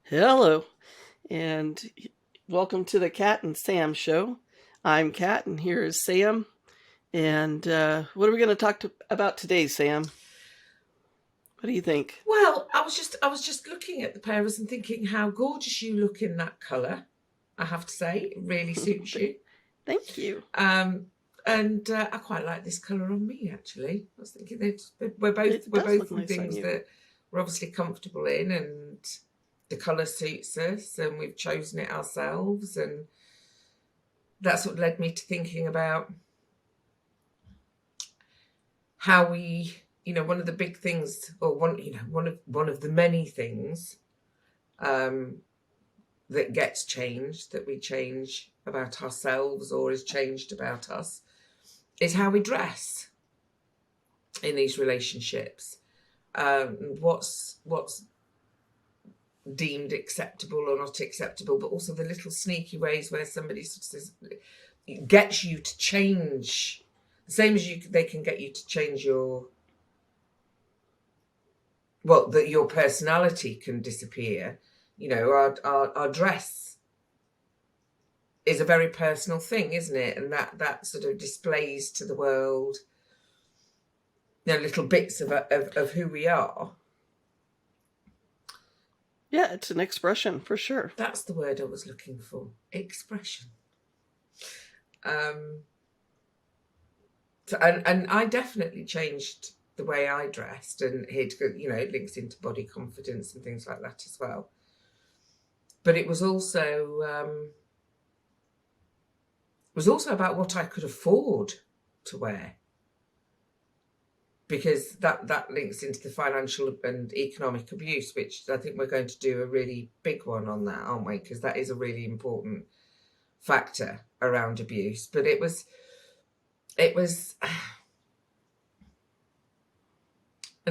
Hello, and welcome to the Cat and Sam show. I'm Cat, and here is Sam. And what are we going to about today, Sam? What do you think? Well, I was just looking at the pair of us and thinking how gorgeous you look in that colour. I have to say, it really suits you. Thank you. Um, and I quite like this colour on me. Actually, I was thinking we're both It we're does both look in nice on things you. that we're obviously comfortable in, and the colour suits us, and we've chosen it ourselves, and that's what led me to thinking about how we, one of the big things, or one of the many things um, that gets changed, that we change about ourselves or is changed about us, is how we dress in these relationships. What's deemed acceptable or not acceptable, but also the little sneaky ways where somebody sort of says, gets you to change, the same as they can get you to change that your personality can disappear. Our dress is a very personal thing, isn't it? And that sort of displays to the world, little bits of who we are. Yeah, it's an expression for sure. That's the word I was looking for. Expression. And I definitely changed the way I dressed, and it links into body confidence and things like that as well. But it was also about what I could afford to wear, because that links into the financial and economic abuse, which I think we're going to do a really big one on that, aren't we? Because that is a really important factor around abuse. But it was, and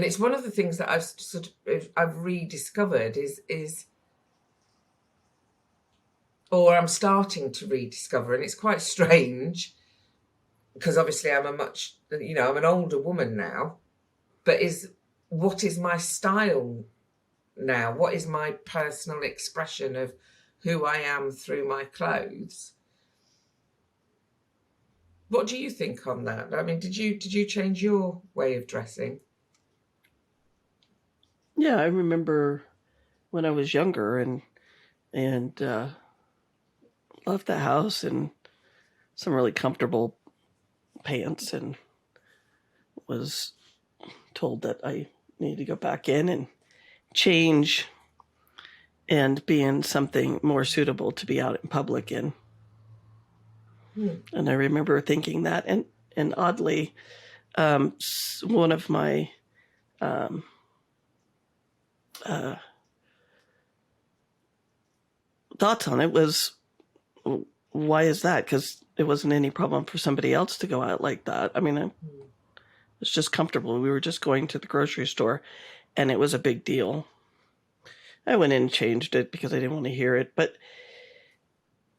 it's one of the things that I've rediscovered is, or I'm starting to rediscover, and it's quite strange because obviously I'm an older woman now, but what is my style now? What is my personal expression of who I am through my clothes? What do you think on that? I mean, did you change your way of dressing? Yeah, I remember when I was younger and left the house in some really comfortable pants and was told that I needed to go back in and change and be in something more suitable to be out in public in. And I remember thinking that, and oddly, one of my um, uh, thoughts on it was, why is that? Because it wasn't any problem for somebody else to go out like that. I mean, it's just comfortable. We were just going to the grocery store, and it was a big deal. I went in and changed it because I didn't want to hear it,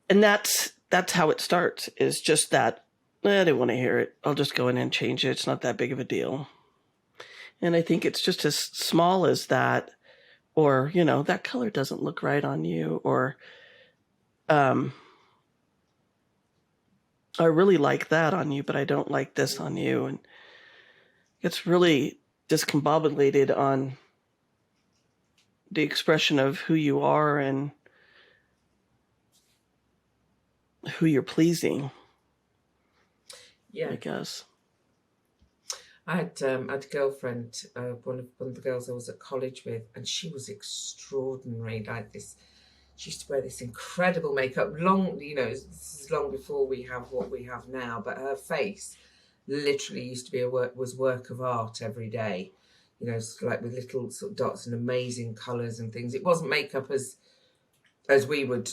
and that's how it starts. Is just that I didn't want to hear it. I'll just go in and change it. It's not that big of a deal. And I think it's just as small as that, or, that color doesn't look right on you, or, um, I really like that on you, but I don't like this on you. And it's really discombobulated on the expression of who you are and who you're pleasing, Yeah. I guess. I had a girlfriend, one of the girls I was at college with, and she was extraordinary. Like this, she used to wear this incredible makeup. Long, this is long before we have what we have now. But her face, literally, used to be work of art every day. Like with little sort of dots and amazing colours and things. It wasn't makeup as we would,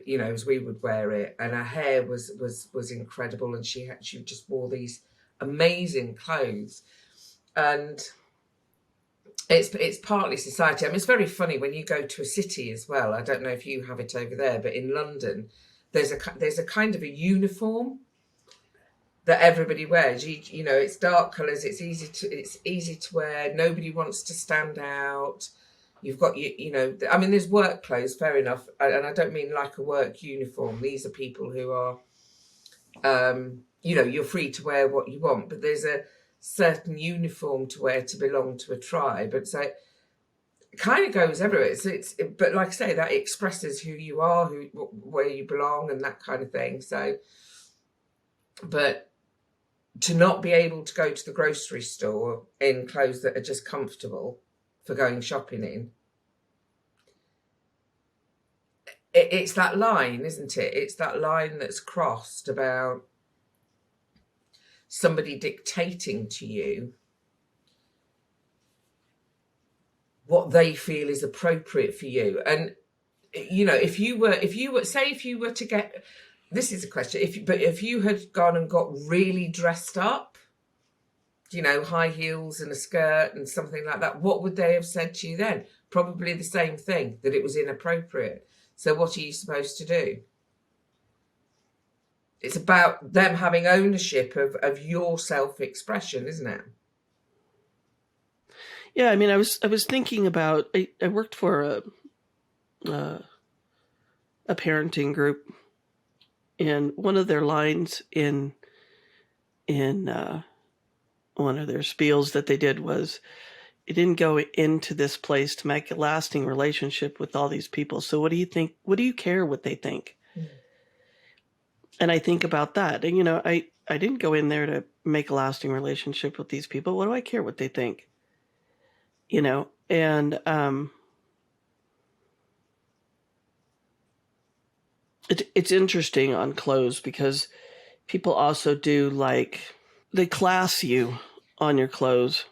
as we would wear it. And her hair was incredible, and she just wore these amazing clothes. And it's partly society. I mean, it's very funny when you go to a city as well. I don't know if you have it over there, but in London, there's a kind of a uniform that everybody wears. It's dark colours. It's easy to wear. Nobody wants to stand out. You've got you know. I mean, there's work clothes, fair enough, and I don't mean like a work uniform. These are people who are, you're free to wear what you want, but there's a certain uniform to wear to belong to a tribe, and so it kind of goes everywhere. But like I say, that expresses who you are, where you belong, and that kind of thing. So, but to not be able to go to the grocery store in clothes that are just comfortable for going shopping in, it's that line, isn't it? It's that line that's crossed about somebody dictating to you what they feel is appropriate for you. And if you were to get, this is a question, if you had gone and got really dressed up, high heels and a skirt and something like that, what would they have said to you then? Probably the same thing, that it was inappropriate. So what are you supposed to do? It's about them having ownership of your self-expression, isn't it? Yeah, I mean, I was thinking about, I worked for a parenting group, and one of their lines in one of their spiels that they did was, you didn't go into this place to make a lasting relationship with all these people. So what do you think? What do you care what they think? Mm. And I think about that. And, I didn't go in there to make a lasting relationship with these people. What do I care what they think? And it's interesting on clothes because people also do they class you on your clothes.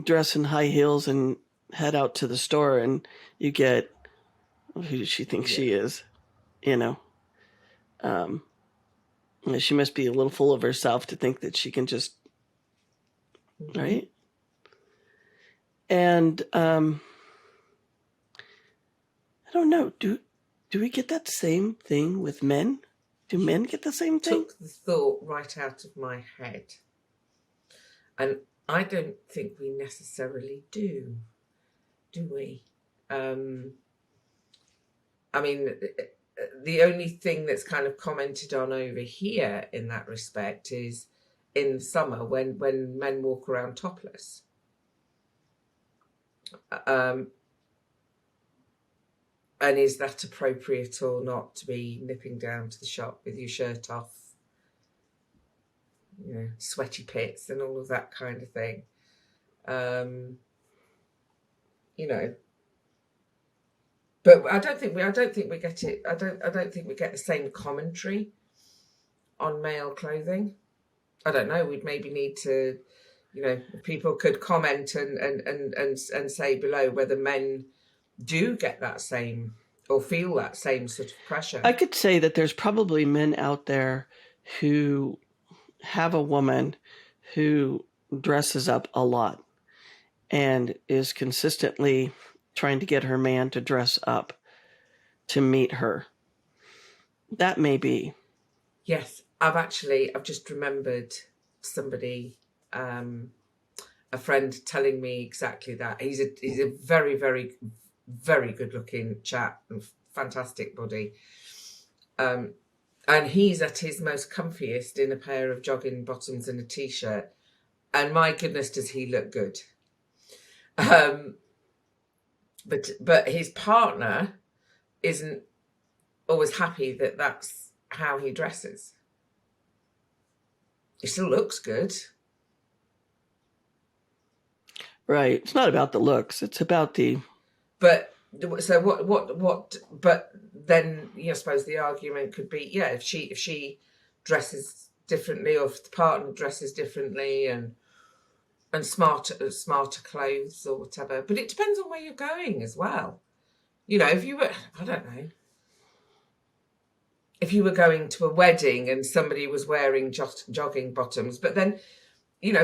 Dress in high heels and head out to the store and you get, who does she think she is? She must be a little full of herself to think that she can just, right? And I don't know. Do we get that same thing with men? Do men get the same thing? Took the thought right out of my head. And I don't think we necessarily do we? I mean, the only thing that's kind of commented on over here in that respect is in summer when men walk around topless. And is that appropriate or not, to be nipping down to the shop with your shirt off, sweaty pits and all of that kind of thing? But I don't think we get it. I don't think we get the same commentary on male clothing. I don't know. We'd maybe need to, people could comment and say below whether men do get that same or feel that same sort of pressure. I could say that there's probably men out there who have a woman who dresses up a lot and is consistently trying to get her man to dress up to meet her. That may be. Yes, I've just remembered somebody, a friend telling me exactly that. He's a very, very, very good looking chap and fantastic body. And he's at his most comfiest in a pair of jogging bottoms and a t-shirt. And my goodness, does he look good. But his partner isn't always happy that that's how he dresses. He still looks good. Right. It's not about the looks. It's about the... But so what, but then I suppose the argument could be, if she dresses differently, or if the partner dresses differently and smarter clothes or whatever. But it depends on where you're going as well. If you were, I don't know, if you were going to a wedding and somebody was wearing jogging bottoms, but then,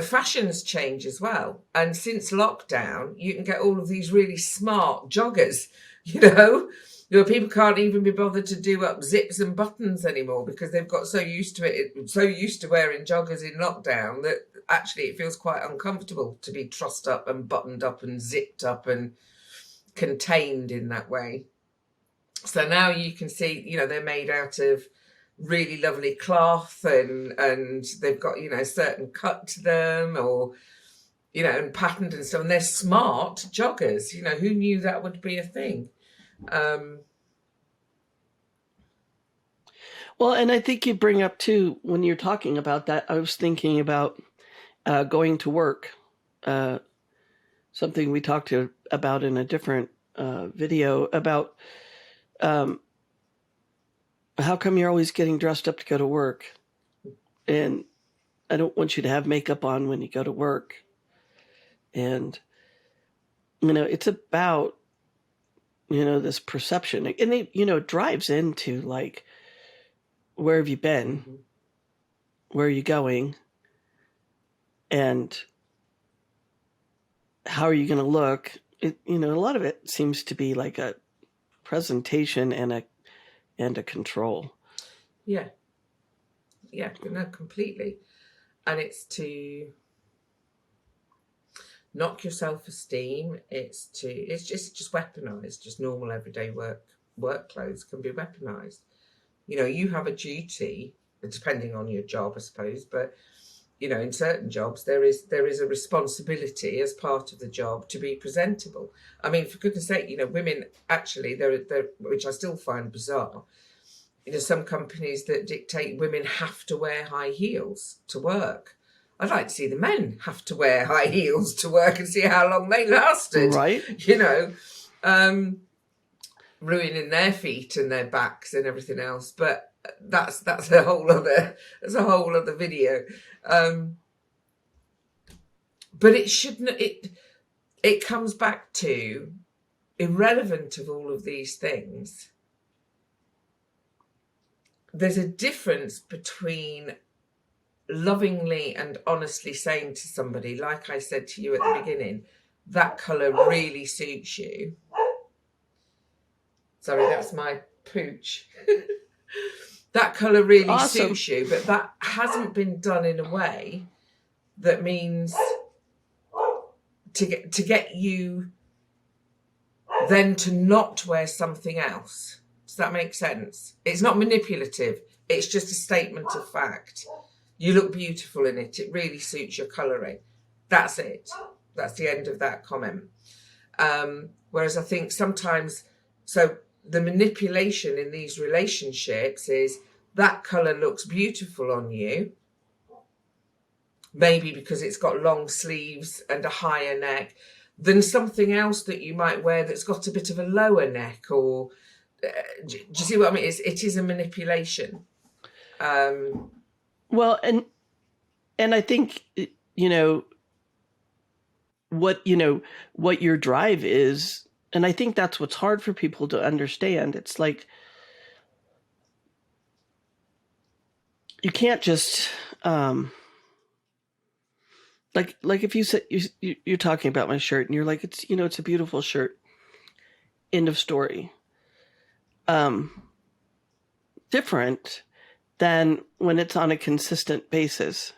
fashions change as well. And since lockdown, you can get all of these really smart joggers, people can't even be bothered to do up zips and buttons anymore because they've got so used to it, so used to wearing joggers in lockdown that actually it feels quite uncomfortable to be trussed up and buttoned up and zipped up and contained in that way. So now you can see, you know, they're made out of really lovely cloth, and they've got, you know, a certain cut to them, or, you know, and patterned and stuff, and they're smart joggers. You know, who knew that would be a thing? Well, and I think you bring up too, when you're talking about that, I was thinking about going to work, something we talked about in a different video about how come you're always getting dressed up to go to work? And I don't want you to have makeup on when you go to work. And, you know, it's about, you know, this perception. And it, you know, drives into like, where have you been? Mm-hmm. Where are you going? And how are you going to look? It, you know, a lot of it seems to be like a presentation and a control. Yeah, no, completely. And it's to knock your self-esteem. It's just weaponized. Just normal everyday work clothes can be weaponized. You know, you have a duty, depending on your job, I suppose, but, you know, in certain jobs, there is a responsibility as part of the job to be presentable. I mean, for goodness sake, you know, women actually, they're which I still find bizarre, you know, some companies that dictate women have to wear high heels to work. I'd like to see the men have to wear high heels to work and see how long they lasted. Right. You know, ruining their feet and their backs and everything else, but that's a whole other video. But it shouldn't. It comes back to, irrelevant of all of these things, there's a difference between lovingly and honestly saying to somebody, like I said to you at the beginning, that colour really suits you. Sorry, that's my pooch. That colour really suits you, but that hasn't been done in a way that means to get you then to not wear something else. Does that make sense? It's not manipulative. It's just a statement of fact. You look beautiful in it. It really suits your colouring. That's it. That's the end of that comment. Whereas I think sometimes, so the manipulation in these relationships is that colour looks beautiful on you, maybe because it's got long sleeves and a higher neck, than something else that you might wear that's got a bit of a lower neck, or do you see what I mean? It is a manipulation. Well, and I think, you know, what your drive is. And I think that's what's hard for people to understand. It's like, you can't just, like if you said, you're talking about my shirt and you're like, it's, you know, it's a beautiful shirt. End of story. Different than when it's on a consistent basis.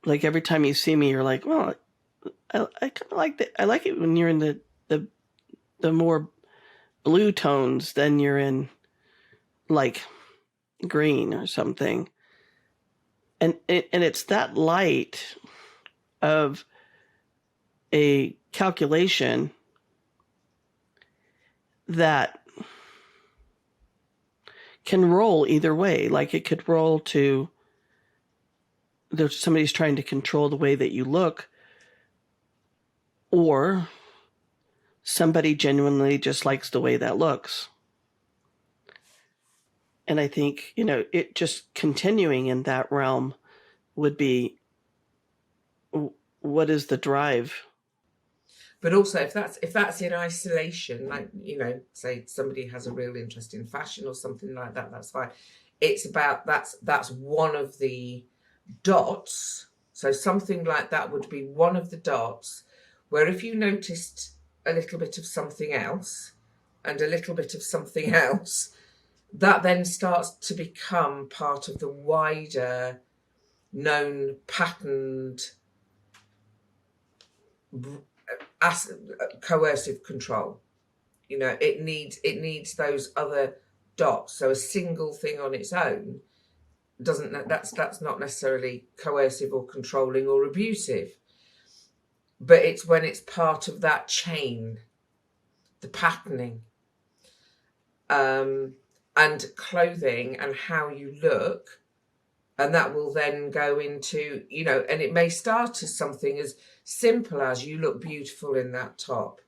Like every time you see me, you're like, well, I kind of like that. I like it when you're in the more blue tones than you're in like green or something. And it's that light of a calculation that can roll either way. Like it could roll to somebody's trying to control the way that you look, or somebody genuinely just likes the way that looks. And I think, you know, it just continuing in that realm would be, what is the drive? But also, if that's in isolation, like, you know, say somebody has a real interest in fashion or something like that, that's fine. It's about, that's one of the dots. So something like that would be one of the dots where if you noticed a little bit of something else and a little bit of something else, that then starts to become part of the wider known patterned coercive control. You know, it needs those other dots. So a single thing on its own that's not necessarily coercive or controlling or abusive. But it's when it's part of that chain, the patterning, and clothing and how you look, and that will then go into, you know, and it may start as something as simple as you look beautiful in that top.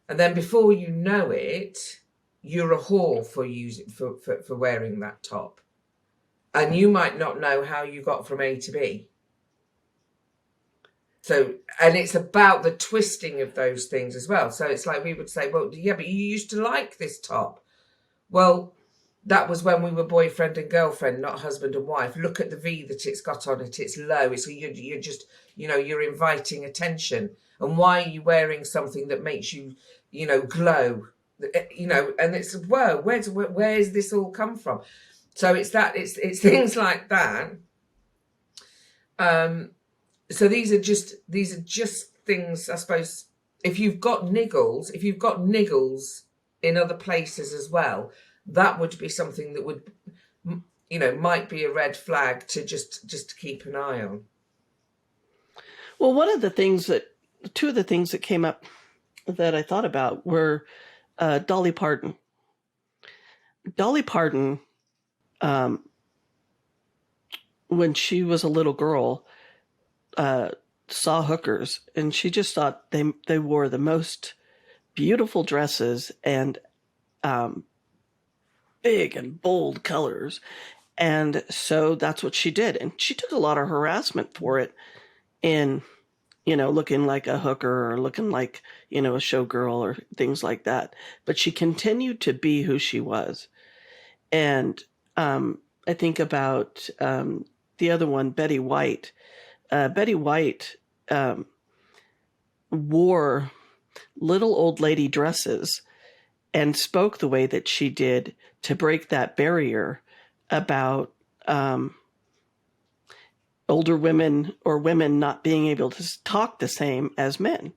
And then before you know it, you're a whore for wearing that top. And you might not know how you got from A to B. So, and it's about the twisting of those things as well. So it's like we would say, well, yeah, but you used to like this top. Well, that was when we were boyfriend and girlfriend, not husband and wife. Look at the V that it's got on it. It's low. So you're just, you know, you're inviting attention. And why are you wearing something that makes you, you know, glow? You know, and it's, whoa, where's this all come from? So it's things like that. So these are just things, I suppose. If you've got niggles in other places as well, that would be something that would, you know, might be a red flag to just keep an eye on. Well, two of the things that came up that I thought about were Dolly Parton. Dolly Parton, when she was a little girl, saw hookers, and she just thought they wore the most beautiful dresses and big and bold colors. And so that's what she did. And she took a lot of harassment for it in, you know, looking like a hooker or looking like, you know, a showgirl or things like that. But she continued to be who she was. And I think about the other one, Betty White. Betty White wore little old lady dresses and spoke the way that she did to break that barrier about older women or women not being able to talk the same as men.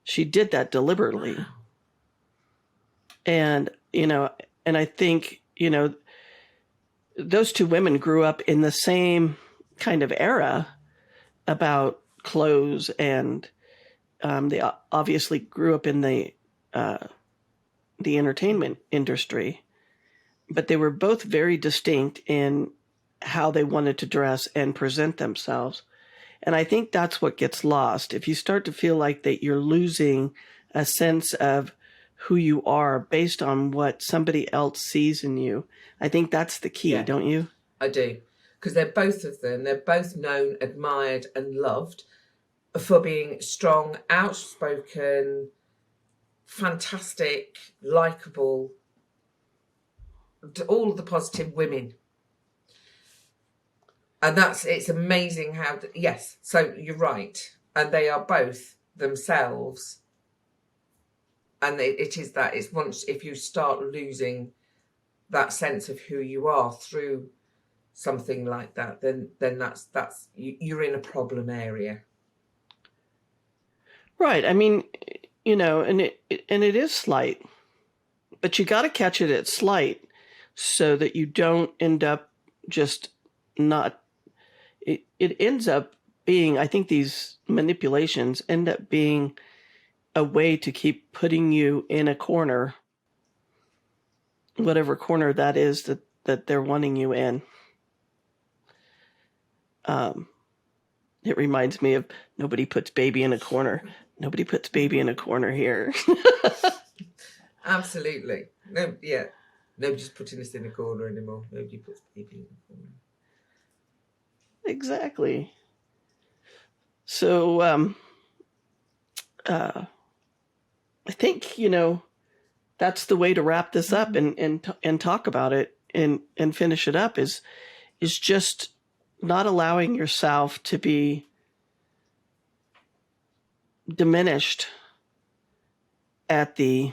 She did that deliberately. Wow. And, you know, and I think, you know, those two women grew up in the same kind of era about clothes, and they obviously grew up in the entertainment industry, but they were both very distinct in how they wanted to dress and present themselves. And I think that's what gets lost. If you start to feel like that you're losing a sense of who you are based on what somebody else sees in you, I think that's the key, don't you? I do. Because they're both known, admired, and loved for being strong, outspoken, fantastic, likable, all of the positive women. And it's amazing how, yes, so you're right. And they are both themselves. And it's once, if you start losing that sense of who you are through something like that, then that's you're in a problem area. Right. I mean, you know, and it is slight, but you got to catch it at slight so that you don't end up just not. It ends up being, I think these manipulations end up being a way to keep putting you in a corner, whatever corner that is that they're wanting you in. It reminds me of nobody puts baby in a corner. Nobody puts baby in a corner here. Absolutely. No, yeah. Nobody's putting us in a corner anymore. Nobody puts baby in a corner. Exactly. So, I think, you know, that's the way to wrap this up and talk about it and finish it up is just not allowing yourself to be diminished at the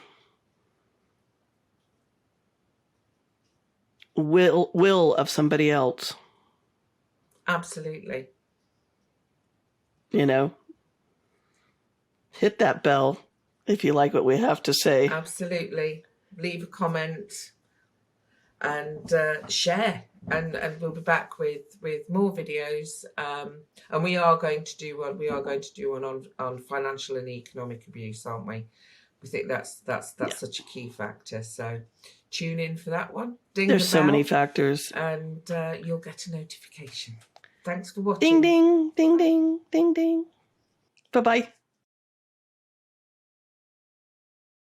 will of somebody else. Absolutely. You know, hit that bell if you like what we have to say. Absolutely. Leave a comment and share. And we'll be back with more videos. And we are going to do one. We are going to do one on financial and economic abuse, aren't we? We think that's such a key factor. So tune in for that one. Ding There's the so many bell, factors. and you'll get a notification. Thanks for watching. Ding, ding, ding, ding, ding, ding. Bye-bye.